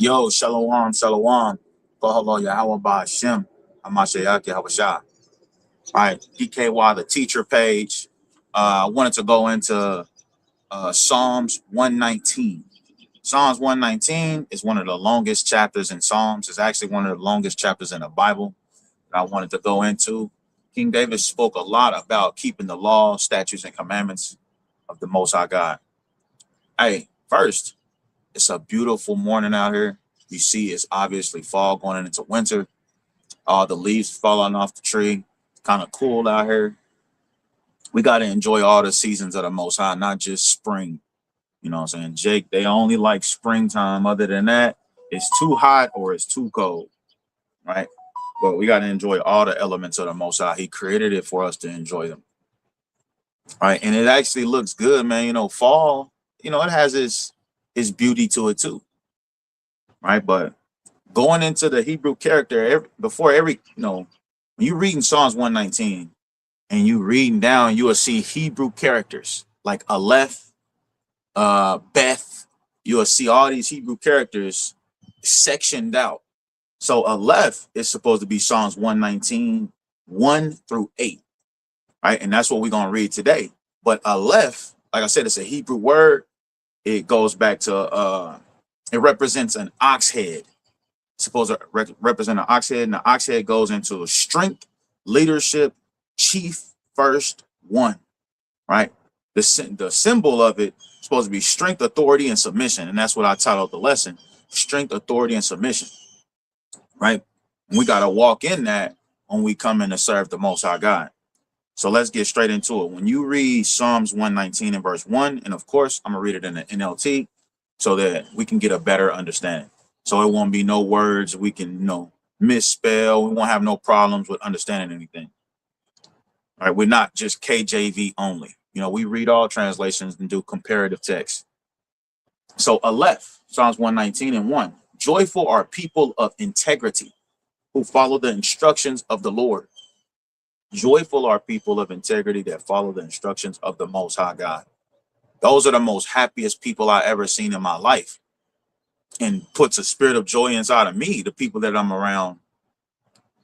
Yo, shalom, shalom. Hello, Yahweh Hashem. Amashayaki Habashah. All right, DKY, the teacher page. I wanted to go into Psalms 119. Psalms 119 is one of the longest chapters in Psalms. It's actually one of the longest chapters in the Bible that I wanted to go into. King David spoke a lot about keeping the law, statutes, and commandments of the Most High God. Hey, first, it's a beautiful morning out here. You see, it's obviously fall going into winter. All the leaves falling off the tree. Kind of cool out here. We got to enjoy all the seasons of the Most High, not just spring. You know what I'm saying? Jake, they only like springtime. Other than that, it's too hot or it's too cold, right? But we got to enjoy all the elements of the Most High. He created it for us to enjoy them, right? And it actually looks good, man. You know, fall, it has its beauty to it too, right? But going into the Hebrew character, when you reading Psalms 119 and you reading down, you will see Hebrew characters like ALEPH, Beth. You will see all these Hebrew characters sectioned out. So ALEPH is supposed to be Psalms 119, 1 through 8, right? And that's what we're going to read today. But ALEPH, like I said, it's a Hebrew word. It goes back to, it represents an ox head. It's supposed to represent an ox head, and the ox head goes into strength, leadership, chief, first, one, right? The symbol of it is supposed to be strength, authority, and submission. And that's what I titled the lesson, strength, authority, and submission, right? And we got to walk in that when we come in to serve the Most High God. So let's get straight into it. When you read Psalms 119 and verse 1, and of course, I'm going to read it in the NLT so that we can get a better understanding. So it won't be no words we can, misspell. We won't have no problems with understanding anything. All right, we're not just KJV only. We read all translations and do comparative text. So ALEPH, Psalms 119 and 1. Joyful are people of integrity who follow the instructions of the Lord. Joyful are people of integrity that follow the instructions of the Most High God. Those are the most happiest people I ever seen in my life, and puts a spirit of joy inside of me, the people that I'm around,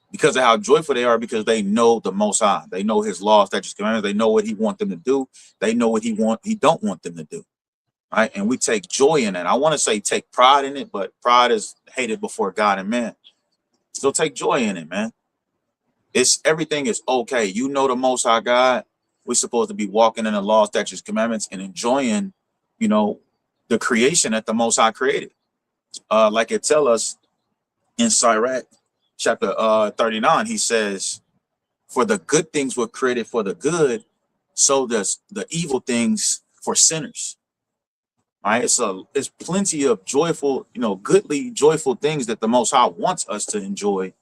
because of how joyful they are, because they know the Most High. They know his laws, statutes, commandments. They know what he wants them to do. They know what he don't want them to do, right? And we take joy in it. I want to say take pride in it, but pride is hated before God and man. So take joy in it, man. Everything is okay. The Most High God. We're supposed to be walking in the law, statutes, commandments, and enjoying, the creation that the Most High created. Like it tell us in Sirach chapter 39, he says, for the good things were created for the good, so does the evil things for sinners. All right, so it's plenty of joyful, goodly, joyful things that the Most High wants us to enjoy,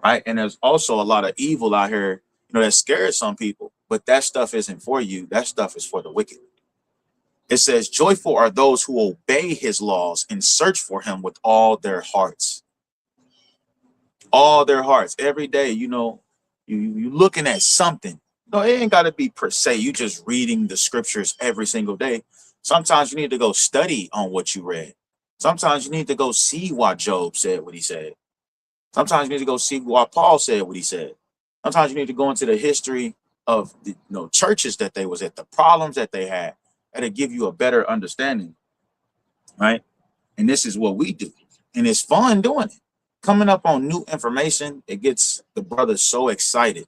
right? And there's also a lot of evil out here, that scares some people, but that stuff isn't for you. That stuff is for the wicked. It says, joyful are those who obey his laws and search for him with all their hearts. All their hearts. Every day, you looking at something. No, it ain't got to be per se. You just reading the scriptures every single day. Sometimes you need to go study on what you read. Sometimes you need to go see why Job said what he said. Sometimes you need to go see why Paul said what he said. Sometimes you need to go into the history of the churches that they was at, the problems that they had, and to give you a better understanding, right? And this is what we do, and it's fun doing it. Coming up on new information, it gets the brothers so excited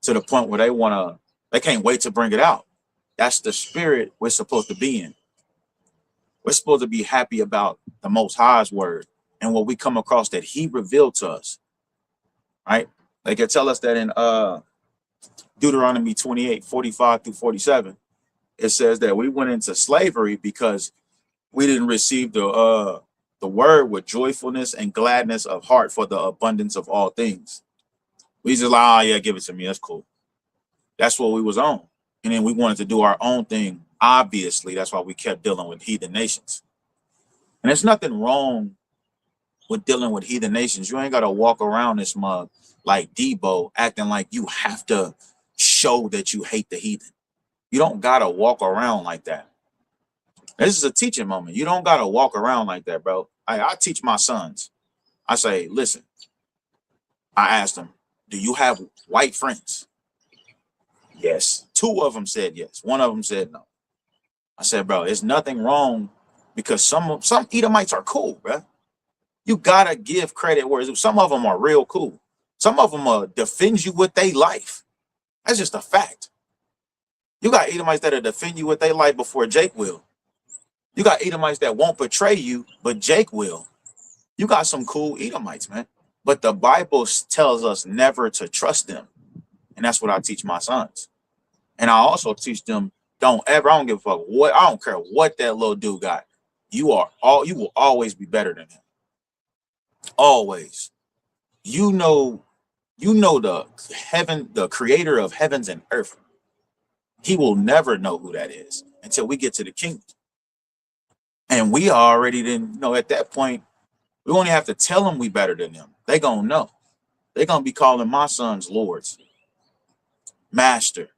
to the point where they can't wait to bring it out. That's the spirit we're supposed to be in. We're supposed to be happy about the Most High's word and what we come across that he revealed to us, right? They can tell us that in Deuteronomy 28, 45 through 47, it says that we went into slavery because we didn't receive the word with joyfulness and gladness of heart for the abundance of all things. We just like, oh yeah, give it to me. That's cool. That's what we was on. And then we wanted to do our own thing. Obviously, that's why we kept dealing with heathen nations. And there's nothing wrong with dealing with heathen nations. You ain't got to walk around this mug like Debo acting like you have to show that you hate the heathen. You don't got to walk around like that. This is a teaching moment. You don't gotta walk around like that, bro. I teach my sons. I say, listen, I asked them, do you have white friends? Yes. Two of them said yes. One of them said no. I said, bro, there's nothing wrong because some Edomites are cool, bro. You gotta give credit where some of them are real cool. Some of them defend you with their life. That's just a fact. You got Edomites that'll defend you with their life before Jake will. You got Edomites that won't betray you, but Jake will. You got some cool Edomites, man. But the Bible tells us never to trust them. And that's what I teach my sons. And I also teach them, I don't give a fuck what, I don't care what that little dude got. You will always be better than him. Always. You know the creator of heavens and earth. He will never know who that is until we get to the kingdom. And we already didn't know at that point, we only have to tell them we better than them. They gonna know. They're gonna be calling my sons lords, master.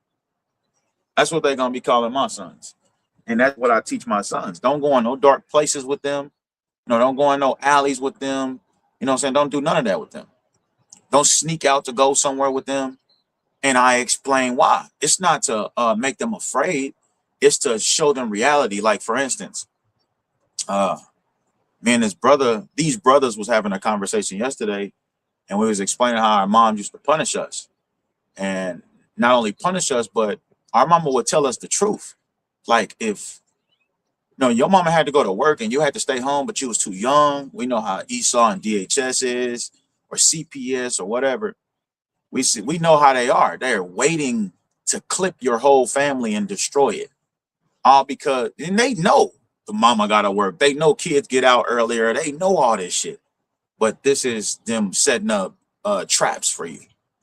That's what they're gonna be calling my sons. And that's what I teach my sons. Don't go in no dark places with them. Don't go in no alleys with them. You know what I'm saying? Don't do none of that with them. Don't sneak out to go somewhere with them. And I explain why. It's not to make them afraid. It's to show them reality. Like, for instance, me and these brothers was having a conversation yesterday, and we was explaining how our mom used to punish us. And not only punish us, but our mama would tell us the truth. Like, if your mama had to go to work and you had to stay home, but you was too young. We know how Esau and DHS is, or CPS, or whatever. We know how they are. They're waiting to clip your whole family and destroy it. All because, and they know the mama gotta work. They know kids get out earlier. They know all this shit. But this is them setting up traps for you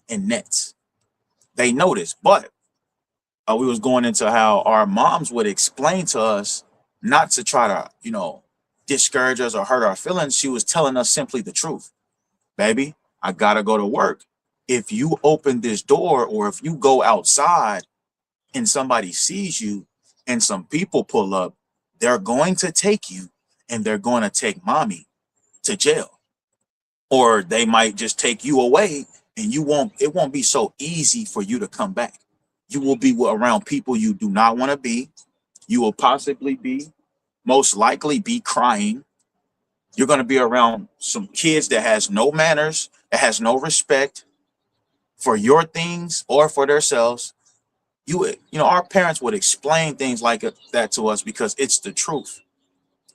and nets. They know this. But we was going into how our moms would explain to us not to try to, discourage us or hurt our feelings. She was telling us simply the truth. Baby, I gotta go to work. If you open this door, or if you go outside and somebody sees you and some people pull up, they're going to take you and they're going to take mommy to jail. Or they might just take you away, and it won't be so easy for you to come back. You will be around people you do not want to be. You will most likely be crying. You're going to be around some kids that has no manners, that has no respect for your things or for themselves. Our parents would explain things like that to us because it's the truth.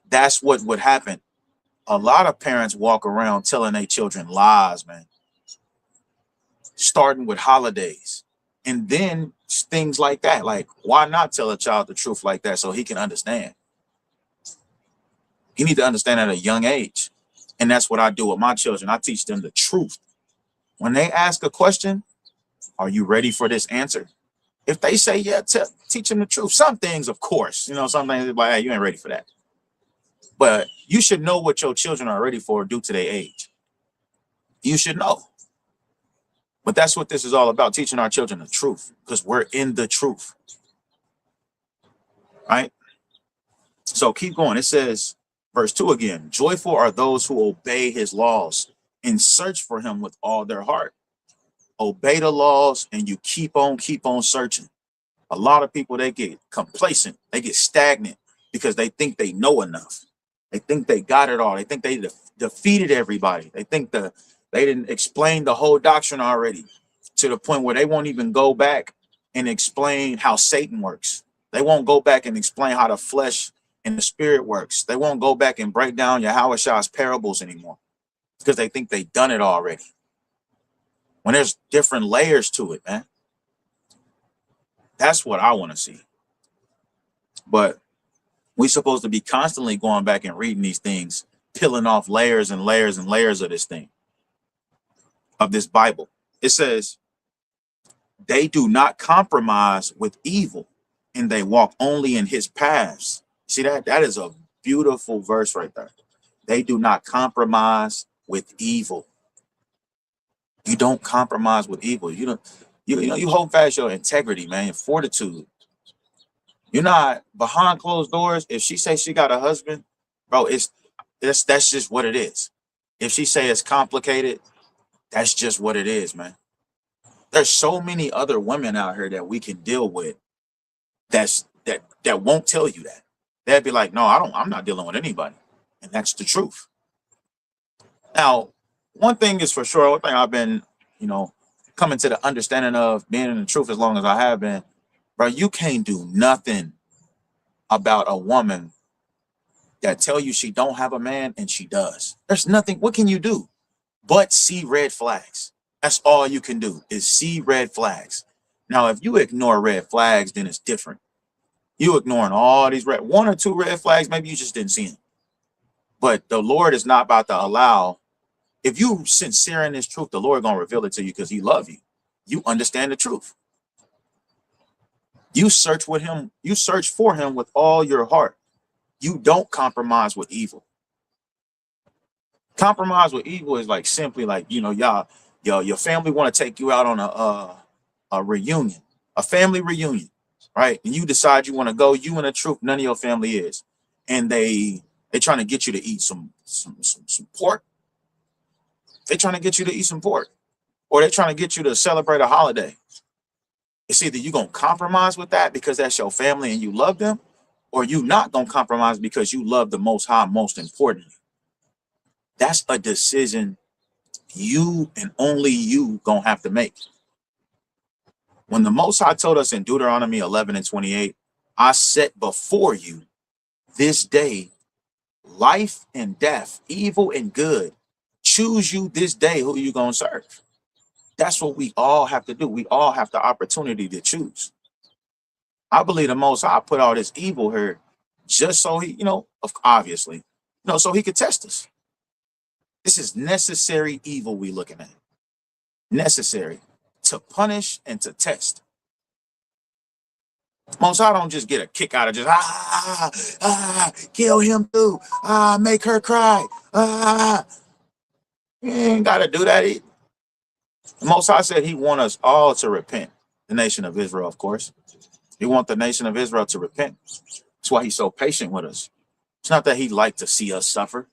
That's what would happen. A lot of parents walk around telling their children lies, man. Starting with holidays, and then things like that. Like, why not tell a child the truth like that so he can understand? You need to understand at a young age. And that's what I do with my children. I teach them the truth. When they ask a question, are you ready for this answer? If they say, yeah, teach them the truth. Some things, of course, some things like, hey, you ain't ready for that. But you should know what your children are ready for due to their age. You should know. But that's what this is all about, teaching our children the truth, because we're in the truth. Right? So keep going. It says, verse 2 again, joyful are those who obey his laws and search for him with all their heart. Obey the laws and you keep on searching. A lot of people, they get complacent. They get stagnant because they think they know enough. They think they got it all. They think they defeated everybody. They think they didn't explain the whole doctrine already, to the point where they won't even go back and explain how Satan works. They won't go back and explain how the flesh and the spirit works. They won't go back and break down Yahweh's parables anymore because they think they've done it already. When there's different layers to it, man. That's what I want to see. But we're supposed to be constantly going back and reading these things, peeling off layers and layers and layers of this thing, of this Bible. It says, they do not compromise with evil, and they walk only in his paths. See that? That is a beautiful verse right there. They do not compromise with evil. You don't compromise with evil. You hold fast your integrity, man, your fortitude. You're not behind closed doors. If she say she got a husband, bro, that's just what it is. If she say it's complicated, that's just what it is, man. There's so many other women out here that we can deal with that won't tell you that. They'd be like, no, I'm not dealing with anybody. And that's the truth. Now, one thing is for sure, one thing I've been, you know, coming to the understanding of being in the truth as long as I have been, bro, you can't do nothing about a woman that tell you she don't have a man and she does. There's nothing. What can you do but see red flags? That's all you can do is see red flags. Now, if you ignore red flags, then it's different. You ignoring all these one or two red flags, maybe you just didn't see them. But the Lord is not about to allow. If you sincere in this truth, the Lord gonna reveal it to you because He love you. You understand the truth. You search with Him. You search for Him with all your heart. You don't compromise with evil. Compromise with evil is like simply like, you know, your family want to take you out on a reunion, a family reunion, right? And you decide you want to go. You and the truth, none of your family is, and they trying to get you to eat some pork. They trying to get you to eat some pork, or they trying to get you to celebrate a holiday. It's either you gonna compromise with that because that's your family and you love them, or you not gonna compromise because you love the Most High most importantly. That's a decision you and only you gonna have to make. When the Most High told us in Deuteronomy 11:28, I set before you this day life and death, evil and good. Choose you this day who you gonna serve. That's what we all have to do. We all have the opportunity to choose. I believe the Most High put all this evil here just so He, you know, obviously, you know, so He could test us. This is necessary evil we looking at. Necessary to punish and to test. Most High don't just get a kick out of just kill him too, make her cry, You ain't got to do that. The Most High said He want us all to repent. The nation of Israel, of course. He want the nation of Israel to repent. That's why He's so patient with us. It's not that He like to see us suffer.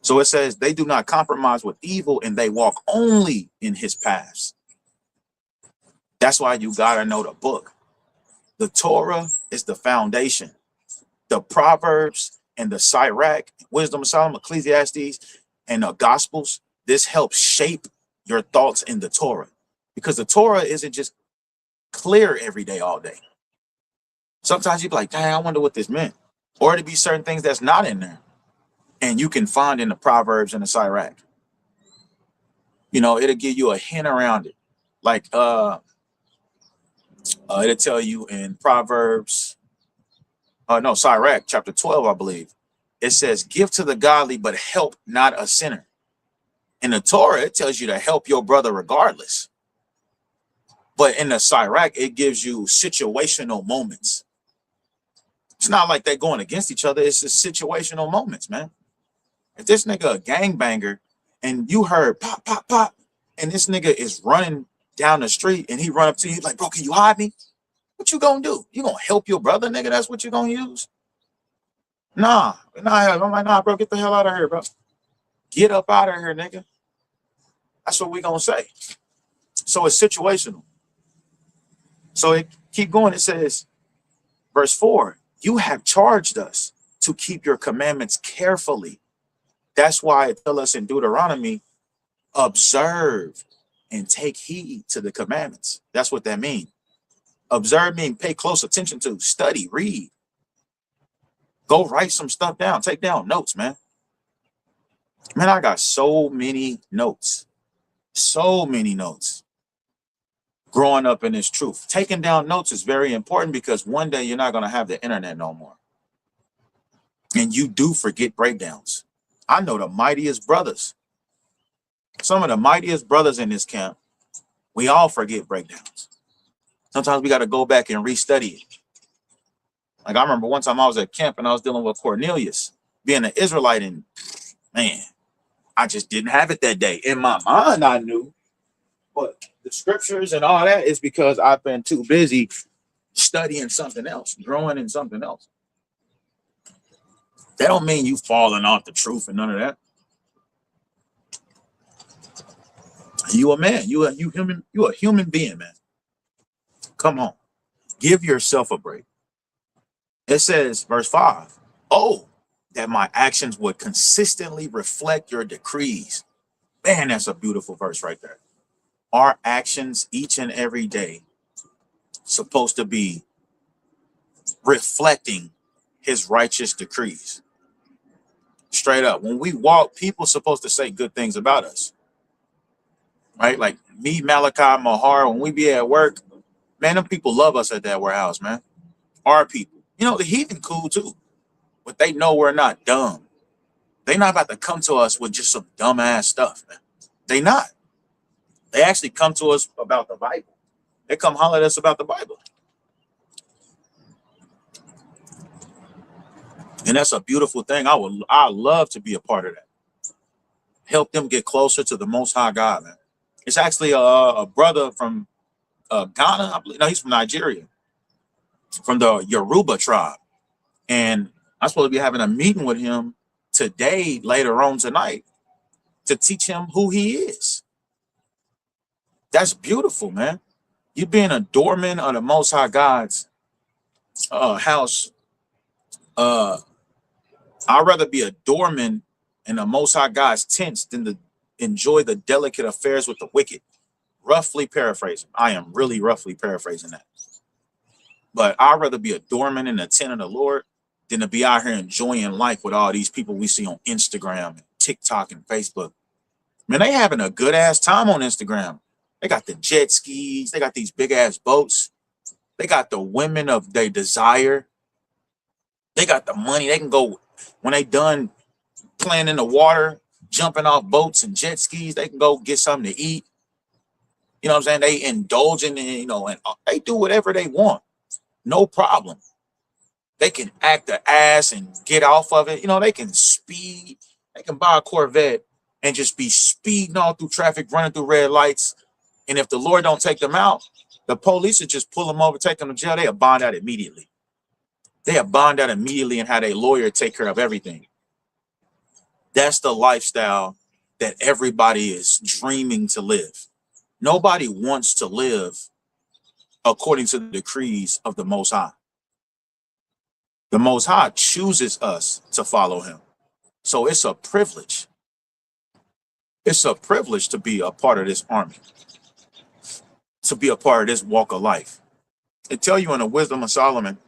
So it says they do not compromise with evil and they walk only in His paths. That's why you got to know the book. The Torah is the foundation. The Proverbs and the Sirach, Wisdom of Solomon, Ecclesiastes, and the Gospels, this helps shape your thoughts in the Torah. Because the Torah isn't just clear every day, all day. Sometimes you be like, dang, I wonder what this meant. Or to be certain things that's not in there. And you can find in the Proverbs and the Sirach. You know, it'll give you a hint around it. Like it'll tell you in Proverbs, no, Sirach, chapter 12, I believe. It says, give to the godly, but help not a sinner. In the Torah, it tells you to help your brother regardless. But in the Sirach, it gives you situational moments. It's not like they're going against each other. It's just situational moments, man. If this nigga a gangbanger and you heard pop, pop, pop, and this nigga is running down the street and he run up to you like, bro, can you hide me? What you gonna do? You gonna help your brother, nigga? That's what you gonna use? Nah. I'm like, nah, bro, get the hell out of here, bro. Get up out of here, nigga. That's what we gonna say. So it's situational. So it keep going. It says, verse 4, you have charged us to keep your commandments carefully. That's why it tells us in Deuteronomy, observe and take heed to the commandments. That's what that means. Observe means pay close attention to, study, read. Go write some stuff down. Take down notes, man. Man, I got so many notes. So many notes. Growing up in this truth. Taking down notes is very important because one day you're not going to have the internet no more. And you do forget breakdowns. I know the mightiest brothers. Some of the mightiest brothers in this camp, we all forget breakdowns. Sometimes we got to go back and restudy it. Like I remember one time I was at camp and I was dealing with Cornelius, being an Israelite, and man, I just didn't have it that day. In my mind, I knew, but the scriptures and all that is because I've been too busy studying something else, growing in something else. That don't mean you falling off the truth and none of that. You a man, you a human being, man. Come on, give yourself a break. It says, verse 5, oh, that my actions would consistently reflect your decrees. Man, that's a beautiful verse right there. Our actions each and every day supposed to be reflecting his righteous decrees. Straight up. When we walk, people supposed to say good things about us. Right? Like me, Malachi, Mahar, when we be at work, man, them people love us at that warehouse, man. Our people. You know, the heathen cool too. But they know we're not dumb. They not about to come to us with just some dumbass stuff, man. They not. They actually come to us about the Bible. They come holler at us about the Bible. And that's a beautiful thing. I love to be a part of that. Help them get closer to the Most High God, man. It's actually a brother from Ghana. I believe, no, he's from Nigeria, from the Yoruba tribe. And I'm supposed to be having a meeting with him today, later on tonight, to teach him who he is. That's beautiful, man. You being a doorman of the Most High God's house. I'd rather be a doorman in the Most High God's tents than to enjoy the delicate affairs with the wicked. Roughly paraphrasing. I am really roughly paraphrasing that. But I'd rather be a doorman in the tent of the Lord than to be out here enjoying life with all these people we see on Instagram and TikTok and Facebook. Man, they having a good ass time on Instagram. They got the jet skis. They got these big ass boats. They got the women of their desire. They got the money. They can go, when they done playing in the water, jumping off boats and jet skis, they can go get something to eat. You know what I'm saying? They indulge in, you know, and they do whatever they want. No problem. They can act the ass and get off of it. You know, they can speed. They can buy a Corvette and just be speeding all through traffic, running through red lights. And if the Lord don't take them out, the police would just pull them over, take them to jail. They'll bond out immediately. They'll bond out immediately and have a lawyer take care of everything. That's the lifestyle that everybody is dreaming to live. Nobody wants to live according to the decrees of the Most High. The Most High chooses us to follow him. So it's a privilege. It's a privilege to be a part of this army, to be a part of this walk of life. It tells you in the Wisdom of Solomon,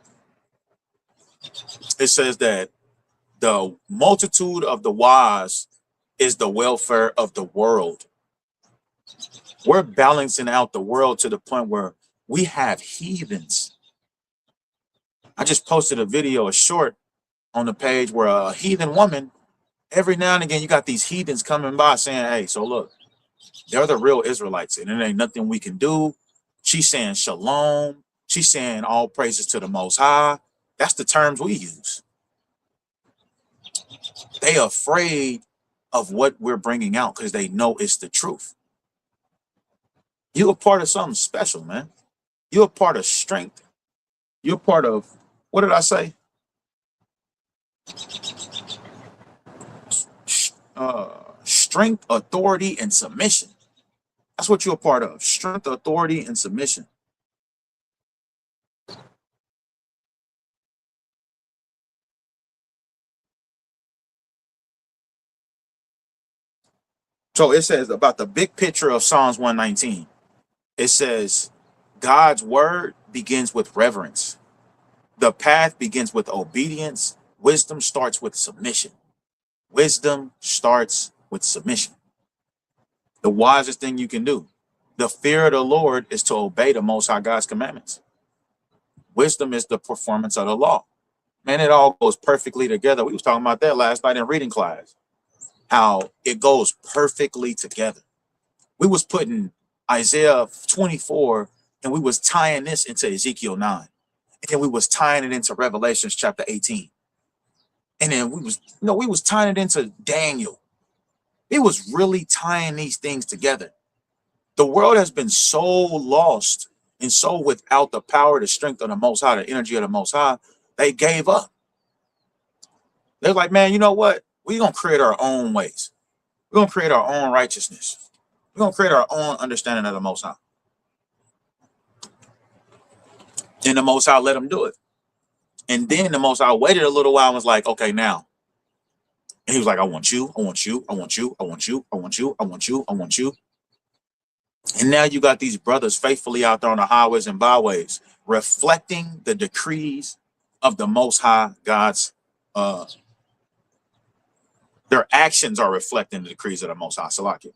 it says that the multitude of the wise is the welfare of the world. We're balancing out the world to the point where we have heathens. I just posted a video, a short on the page where a heathen woman, every now and again, you got these heathens coming by saying, hey, so look, they're the real Israelites and there ain't nothing we can do. She's saying shalom. She's saying all praises to the Most High. That's the terms we use. They are afraid of what we're bringing out because they know it's the truth. You're a part of something special, man. You're a part of strength. You're part of, what did I say? Strength, authority, and submission. That's what you're a part of. Strength, authority, and submission. So it says about the big picture of Psalms 119. It says, God's word begins with reverence. The path begins with obedience. Wisdom starts with submission. Wisdom starts with submission. The wisest thing you can do. The fear of the Lord is to obey the Most High God's commandments. Wisdom is the performance of the law. Man, it all goes perfectly together. We was talking about that last night in reading class. How it goes perfectly together. We was putting Isaiah 24 and we was tying this into Ezekiel 9. And then we was tying it into Revelations chapter 18. And then we was tying it into Daniel. It was really tying these things together. The world has been so lost And so without the power, the strength of the Most High, the energy of the Most High, they gave up. They're like, man, you know what? We're going to create our own ways. We're going to create our own righteousness. We're going to create our own understanding of the Most High. And the Most High let them do it. And then the Most High waited a little while and was like, okay, now. And he was like, I want you, I want you, I want you, I want you, I want you, I want you, I want you. And now you got these brothers faithfully out there on the highways and byways, reflecting the decrees of the Most High God's, their actions are reflecting the decrees of the Most High. Salakia.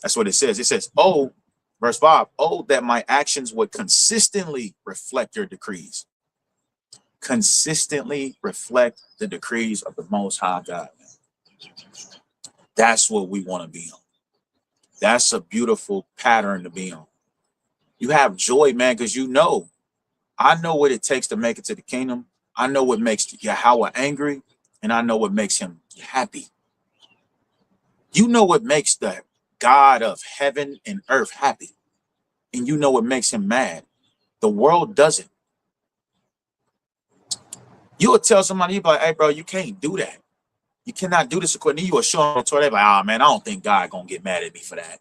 That's what it says. It says, oh, verse 5, oh, that my actions would consistently reflect your decrees. Consistently reflect the decrees of the Most High God. That's what we want to be on. That's a beautiful pattern to be on. You have joy, man, because you know, I know what it takes to make it to the kingdom. I know what makes Yahweh angry, and I know what makes him happy. You know what makes the God of heaven and earth happy, and you know what makes him mad. The world doesn't. You would tell somebody, you'd be like, hey, bro, you can't do that. You cannot do this according to you. Or show them to, they're like, oh, man, I don't think God gonna get mad at me for that.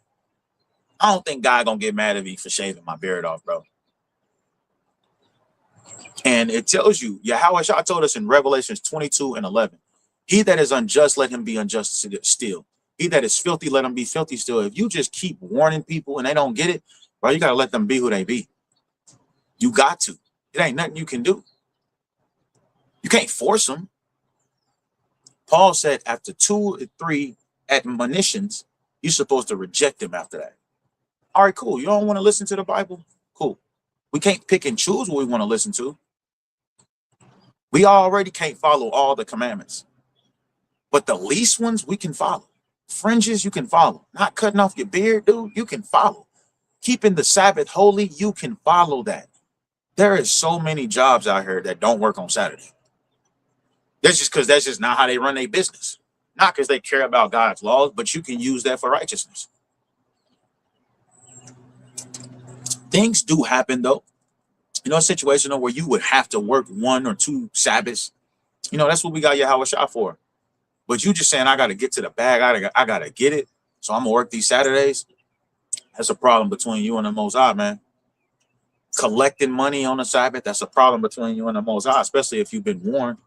I don't think God gonna get mad at me for shaving my beard off, bro. And it tells you, Yahweh Shah told us in Revelations 22:11, he that is unjust, let him be unjust still. He that is filthy, let him be filthy still. If you just keep warning people and they don't get it, bro, you got to let them be who they be. You got to. It ain't nothing you can do. You can't force them. Paul said after 2 or 3 admonitions, you're supposed to reject them after that. All right, cool. You don't want to listen to the Bible? Cool. We can't pick and choose what we want to listen to. We already can't follow all the commandments. But the least ones we can follow. Fringes you can follow. Not cutting off your beard, dude, you can follow. Keeping the Sabbath holy, you can follow that. There is so many jobs out here that don't work on Saturday. That's just not how they run their business. Not because they care about God's laws, but you can use that for righteousness. Things do happen though. You know, a situation where you would have to work 1 or 2 Sabbaths. You know, that's what we got Yahweh Shah for. But you just saying, I got to get to the bag. I got to get it. So I'm going to work these Saturdays. That's a problem between you and the Most High, man. Collecting money on the Sabbath, that's a problem between you and the Most High, especially if you've been warned.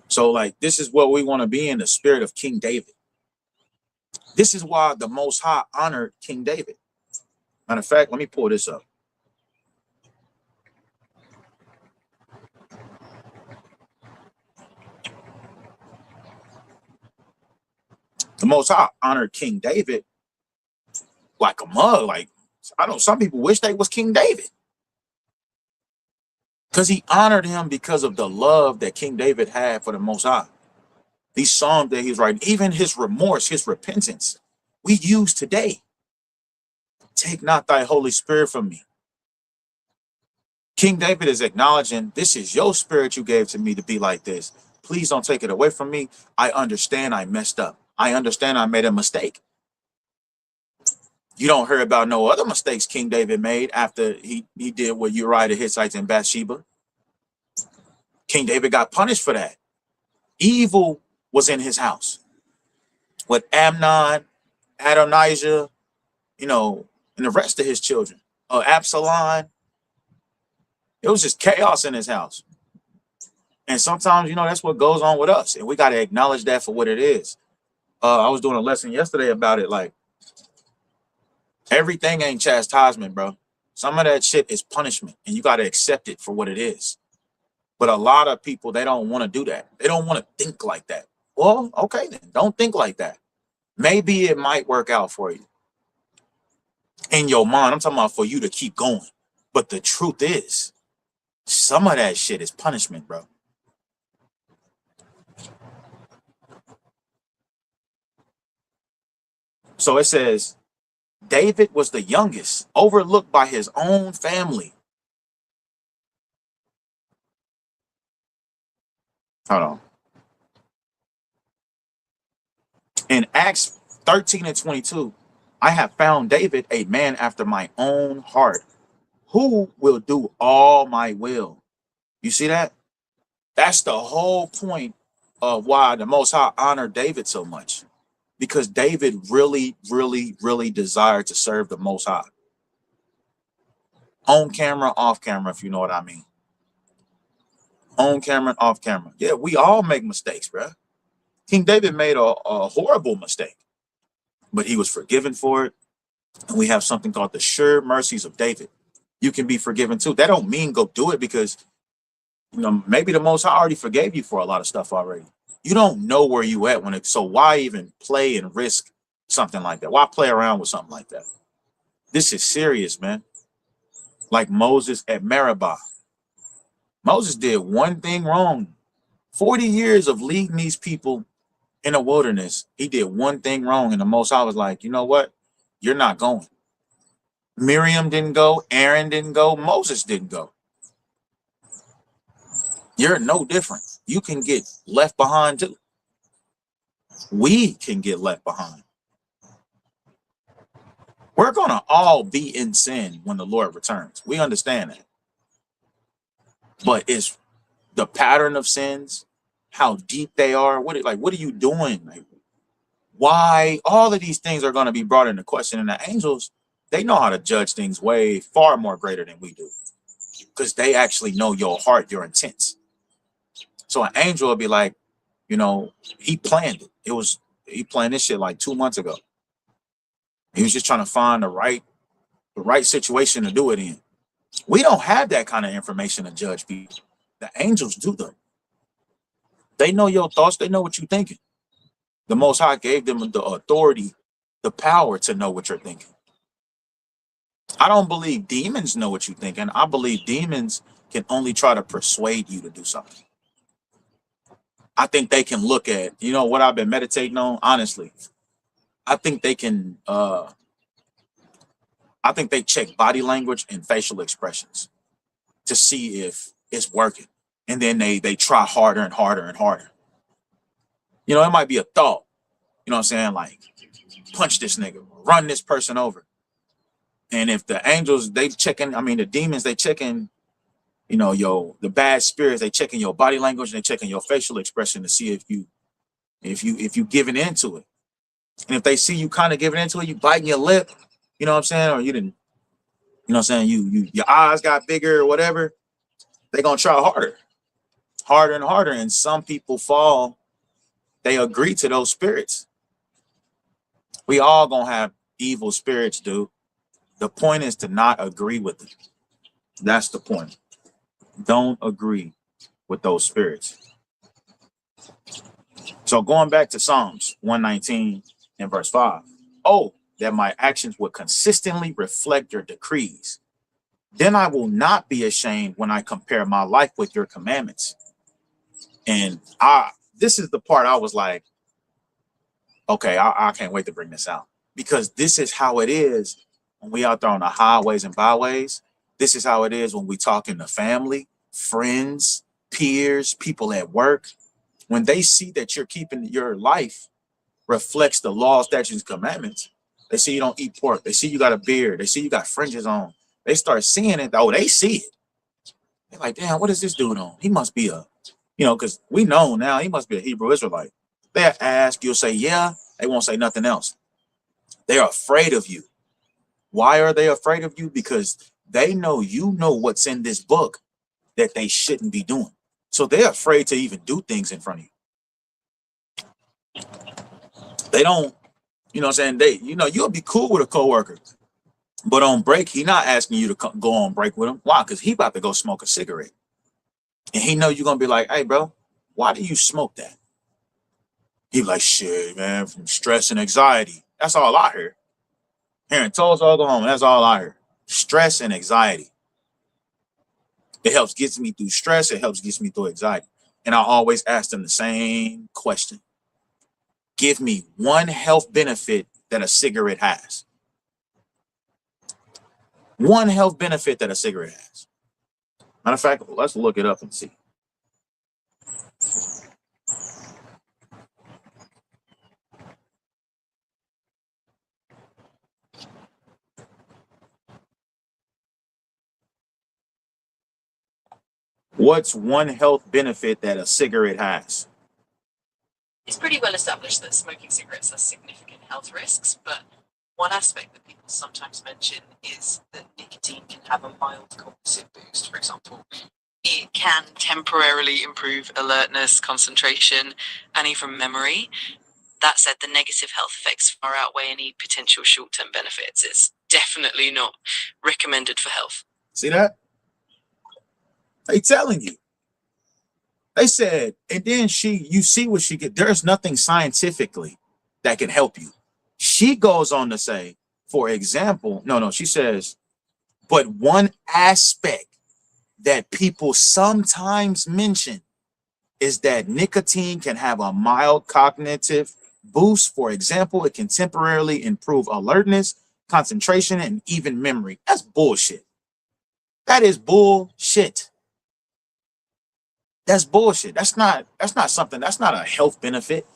So, like, this is what we want to be in the spirit of King David. This is why the Most High honored King David. Matter of fact, let me pull this up. The Most High honored King David like a mug. Like, I know some people wish they was King David. Because he honored him because of the love that King David had for the Most High. These psalms that he's writing, even his remorse, his repentance, we use today. Take not thy Holy Spirit from me. King David is acknowledging, this is your spirit you gave to me to be like this. Please don't take it away from me. I understand I messed up. I understand I made a mistake. You don't hear about no other mistakes King David made after he did what Uriah the Hittite and Bathsheba. King David got punished for that. Evil was in his house. With Amnon, Adonijah, you know, and the rest of his children. Absalom. It was just chaos in his house. And sometimes, you know, that's what goes on with us. And we got to acknowledge that for what it is. I was doing a lesson yesterday about it. Like, everything ain't chastisement, bro. Some of that shit is punishment. And you got to accept it for what it is. But a lot of people, they don't want to do that. They don't want to think like that. Well, okay, then. Don't think like that. Maybe it might work out for you. In your mind, I'm talking about for you to keep going. But the truth is, some of that shit is punishment, bro. So it says, David was the youngest, overlooked by his own family. Hold on. In Acts 13 and 22, I have found David a man after my own heart, who will do all my will. You see that? That's the whole point of why the Most High honored David so much, because David really, really, really desired to serve the Most High. On camera, off camera, if you know what I mean. On camera, off camera. Yeah, we all make mistakes, bro. King David made a horrible mistake, but he was forgiven for it. And we have something called the sure mercies of David. You can be forgiven too. That don't mean go do it, because maybe the Most High already forgave you for a lot of stuff already. You don't know where you at when it. So why even play and risk something like that? Why play around with something like that? This is serious, man. Like Moses at Meribah. Moses did one thing wrong. 40 years of leading these people in the wilderness. He did one thing wrong, and the Most High was like, you know what? You're not going. Miriam didn't go. Aaron didn't go. Moses didn't go. You're no different. You can get left behind too. We can get left behind. We're going to all be in sin when the Lord returns. We understand that. But it's the pattern of sins, how deep they are. What are you doing? Like, why? All of these things are going to be brought into question. And the angels, they know how to judge things way far more greater than we do, because they actually know your heart, your intents. So an angel will be like, he planned it. He planned this shit like 2 months ago. He was just trying to find the right situation to do it in. We don't have that kind of information to judge people. The angels do them. They know your thoughts. They know what you're thinking. The Most High gave them the authority, the power to know what you're thinking. I don't believe demons know what you're thinking. I believe demons can only try to persuade you to do something. I think they can look at, what I've been meditating on, honestly. I think they can, I think they check body language and facial expressions to see if it's working. And then they try harder and harder and harder. It might be a thought, what I'm saying? Like, punch this nigga, run this person over. And if the angels, the demons, they checking, the bad spirits, they checking your body language and they checking your facial expression to see if you giving into it. And if they see you kind of giving into it, you biting your lip, you know what I'm saying? Or you didn't, you know what I'm saying? Your eyes got bigger or whatever, they're going to try harder and harder. And some people fall, they agree to those spirits. We all going to have evil spirits, dude. The point is to not agree with them. That's the point. Don't agree with those spirits. So going back to Psalms 119 and verse 5. Oh, that my actions would consistently reflect your decrees. Then I will not be ashamed when I compare my life with your commandments. And this is the part I was like, okay, I can't wait to bring this out, because this is how it is when we out there on the highways and byways. This is how it is when we talking to family, friends, peers, people at work. When they see that you're keeping your life reflects the law, statutes, and commandments, they see you don't eat pork. They see you got a beard. They see you got fringes on. They start seeing it. Oh, they see it. They're like, damn, what is this dude on? He must be because we know now he must be a Hebrew Israelite. They ask, you'll say, yeah. They won't say nothing else. They're afraid of you. Why are they afraid of you? Because they know what's in this book that they shouldn't be doing. So they're afraid to even do things in front of you. They don't, what I'm saying? You'll be cool with a coworker, but on break, he not asking you to go on break with him. Why? Because he about to go smoke a cigarette. And he know you're going to be like, hey, bro, why do you smoke that? He like, shit, man, from stress and anxiety. That's all I hear. Hearing toes all go home. That's all I hear. Stress and anxiety. It helps gets me through stress. It helps gets me through anxiety. And I always ask them the same question. Give me one health benefit that a cigarette has. One health benefit that a cigarette has. Matter of fact, let's look it up and see. What's one health benefit that a cigarette has? It's pretty well established that smoking cigarettes has significant health risks, but one aspect that people sometimes mention is that nicotine can have a mild cognitive boost. For example, it can temporarily improve alertness, concentration, and even memory. That said, the negative health effects far outweigh any potential short-term benefits. It's definitely not recommended for health. See that? They telling you. They said, and then you see what she get. There's nothing scientifically that can help you. She goes on to say, for example, no, she says, but one aspect that people sometimes mention is that nicotine can have a mild cognitive boost. For example, it can temporarily improve alertness, concentration, and even memory. That's bullshit. That is bullshit. That's bullshit. That's not something, that's not a health benefit.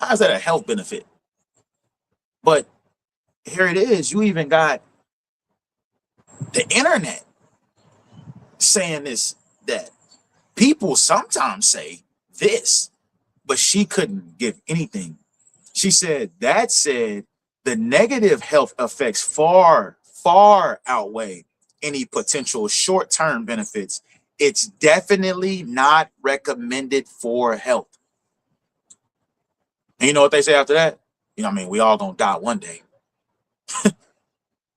How is that a health benefit? But here it is. You even got the internet saying this, that people sometimes say this, but she couldn't give anything. She said, that said, the negative health effects far outweigh any potential short-term benefits. It's definitely not recommended for health. And you know what they say after that? You know what I mean? We all gonna die one day.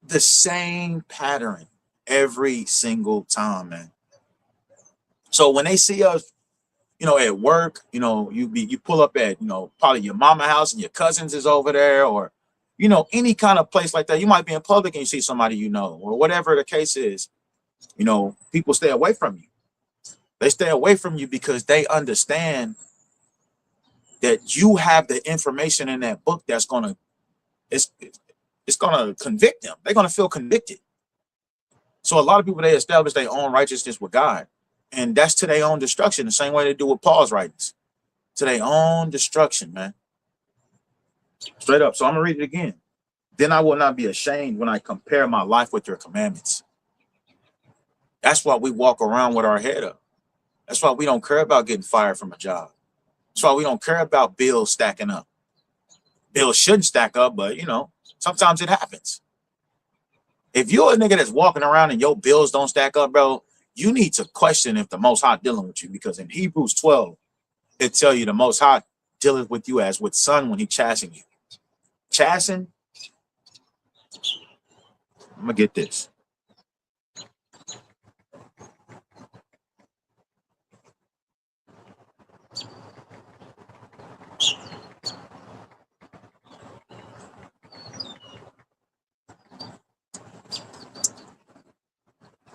The same pattern every single time, man. So when they see us, at work, you pull up at, probably your mama house and your cousins is over there, or, any kind of place like that. You might be in public and you see somebody, or whatever the case is, people stay away from you. They stay away from you because they understand that you have the information in that book that's it's gonna convict them. They're gonna feel convicted. So a lot of people, they establish their own righteousness with God, and that's to their own destruction. The same way they do with Paul's writings, to their own destruction, man. Straight up. So I'm gonna read it again. Then I will not be ashamed when I compare my life with your commandments. That's why we walk around with our head up. That's why we don't care about getting fired from a job. That's why we don't care about bills stacking up. Bills shouldn't stack up, but sometimes it happens. If you're a nigga that's walking around and your bills don't stack up, bro, you need to question if the Most High dealing with you, because in Hebrews 12, it tell you the Most High dealeth with you as with son when he chasten you. Chasten? I'm gonna get this.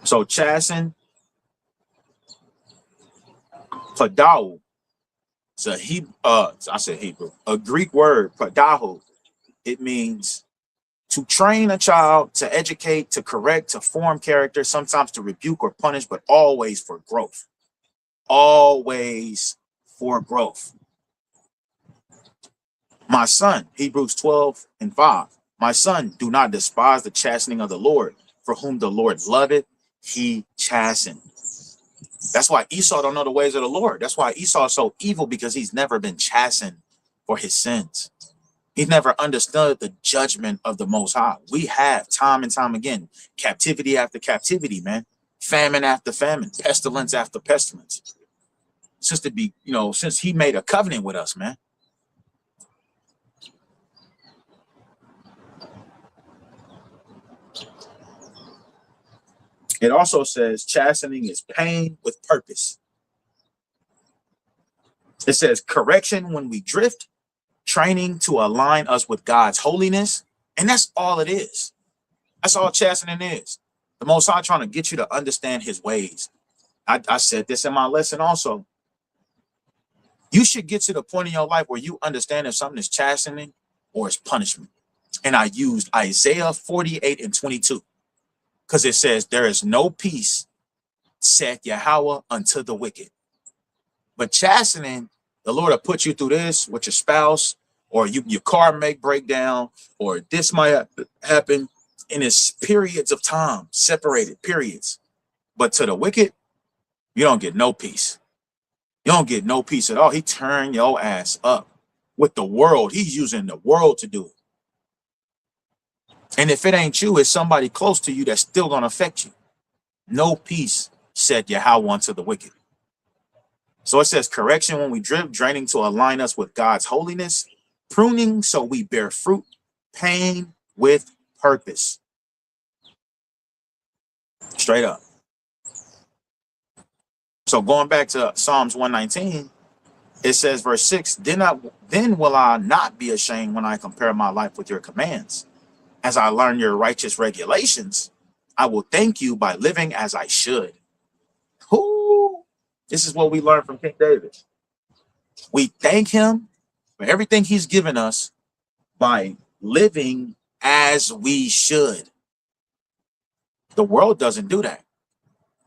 So chasten, padahu, it's a Hebrew, a Greek word, padahu. It means to train a child, to educate, to correct, to form character, sometimes to rebuke or punish, but always for growth. Always for growth. My son, Hebrews 12:5. My son, do not despise the chastening of the Lord, for whom the Lord loveth, he chastened. That's why Esau don't know the ways of the Lord. That's why Esau is so evil, because he's never been chastened for his sins. He's never understood the judgment of the Most High. We have time and time again, captivity after captivity, man, famine after famine, pestilence after pestilence. Since he made a covenant with us, man. It also says chastening is pain with purpose. It says correction when we drift, training to align us with God's holiness. And that's all it is. That's all chastening is. The Most High trying to get you to understand his ways. I said this in my lesson also. You should get to the point in your life where you understand if something is chastening or it's punishment. And I used Isaiah 48:22. Because it says, there is no peace, saith Yahweh, unto the wicked. But chastening, the Lord will put you through this with your spouse, or your car may break down, or this might happen, and it's periods of time, separated periods. But to the wicked, you don't get no peace. You don't get no peace at all. He turned your ass up with the world. He's using the world to do it. And if it ain't you, it's somebody close to you that's still going to affect you. No peace, said Yahweh unto the wicked. So it says correction when we drip, draining to align us with God's holiness, pruning so we bear fruit, pain with purpose. Straight up. So going back to Psalms 119, it says verse 6, then will I not be ashamed when I compare my life with your commands. As I learn your righteous regulations, I will thank you by living as I should. Ooh, this is what we learned from King David. We thank him for everything he's given us by living as we should. The world doesn't do that.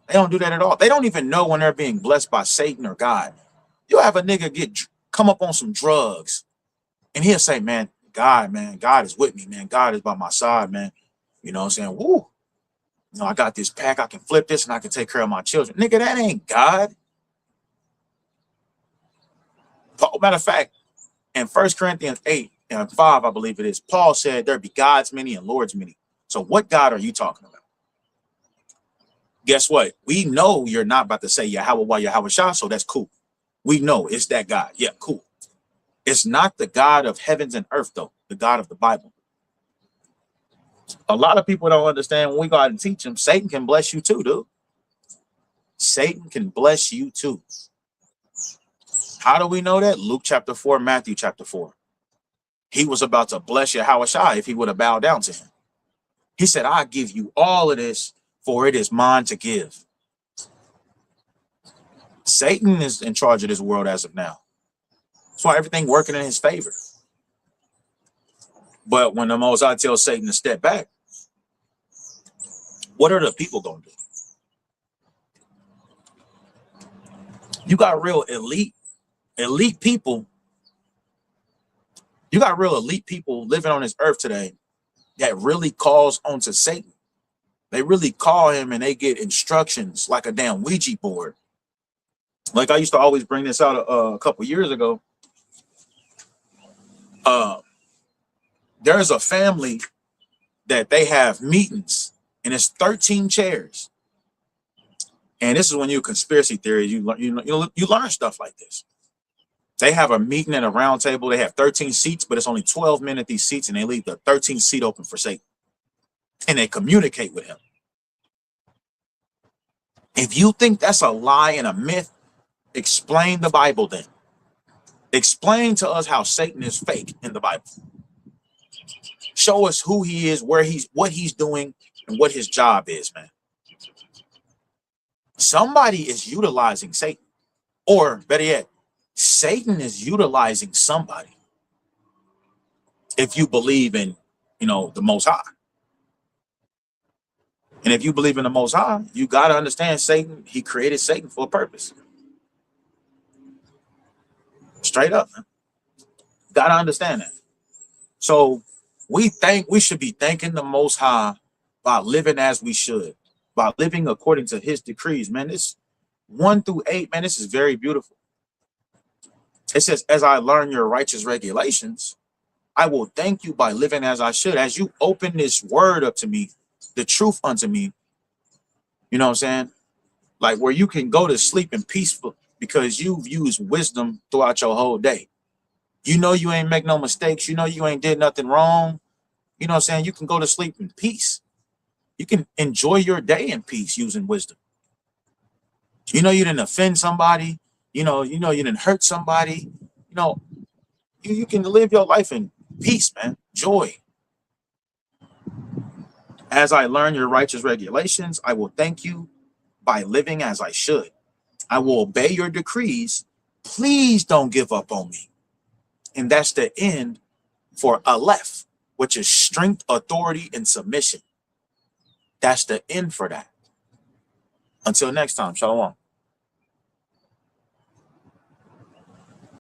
They don't do that at all. They don't even know when they're being blessed by Satan or God. You'll have a nigga come up on some drugs and he'll say, man, God is with me, man. God is by my side, man. You know what I'm saying? Woo. You know, I got this pack. I can flip this and I can take care of my children. Nigga, that ain't God. Matter of fact, in 1 Corinthians 8 and 5, I believe it is, Paul said there be gods many and lords many. So what God are you talking about? Guess what? We know you're not about to say Yahweh Yahweh Shah, so that's cool. We know it's that God. Yeah, cool. It's not the God of heavens and earth, though, the God of the Bible. A lot of people don't understand when we go out and teach them, Satan can bless you too, dude. Satan can bless you too. How do we know that? Luke chapter 4, Matthew chapter 4. He was about to bless Yahweh Shai if he would have bowed down to him. He said, I give you all of this, for it is mine to give. Satan is in charge of this world as of now. That's why everything working in his favor. But when the Most High tells Satan to step back, what are the people going to do? You got real elite people. You got real elite people living on this earth today that really calls onto Satan. They really call him and they get instructions like a damn Ouija board. Like I used to always bring this out a couple years ago. There's a family that they have meetings and it's 13 chairs. And this is when you conspiracy theories, you learn stuff like this. They have a meeting at a round table. They have 13 seats, but it's only 12 men at these seats, and they leave the 13th seat open for Satan. And they communicate with him. If you think that's a lie and a myth, explain the Bible then. Explain to us how Satan is fake in the Bible. Show us who he is, what he's doing, and what his job is, man. Somebody is utilizing Satan. Or better yet, Satan is utilizing somebody. If you believe in, the Most High. And if you believe in the Most High, you got to understand Satan. He created Satan for a purpose. Straight up, man. Got to understand that. So we should be thanking the Most High by living as we should, by living according to his decrees, man. This 1 through 8, man, this is very beautiful. It says, as I learn your righteous regulations, I will thank you by living as I should. As you open this word up to me, the truth unto me, you know what I'm saying? Like where you can go to sleep in peaceful because you've used wisdom throughout your whole day. You know you ain't make no mistakes. You know you ain't did nothing wrong. You know what I'm saying? You can go to sleep in peace. You can enjoy your day in peace using wisdom. You know you didn't offend somebody. You know you didn't hurt somebody. You can live your life in peace, man. Joy. As I learn your righteous regulations, I will thank you by living as I should. I will obey your decrees. Please don't give up on me. And that's the end for ALEPH, which is strength, authority, and submission. That's the end for that. Until next time, shalom.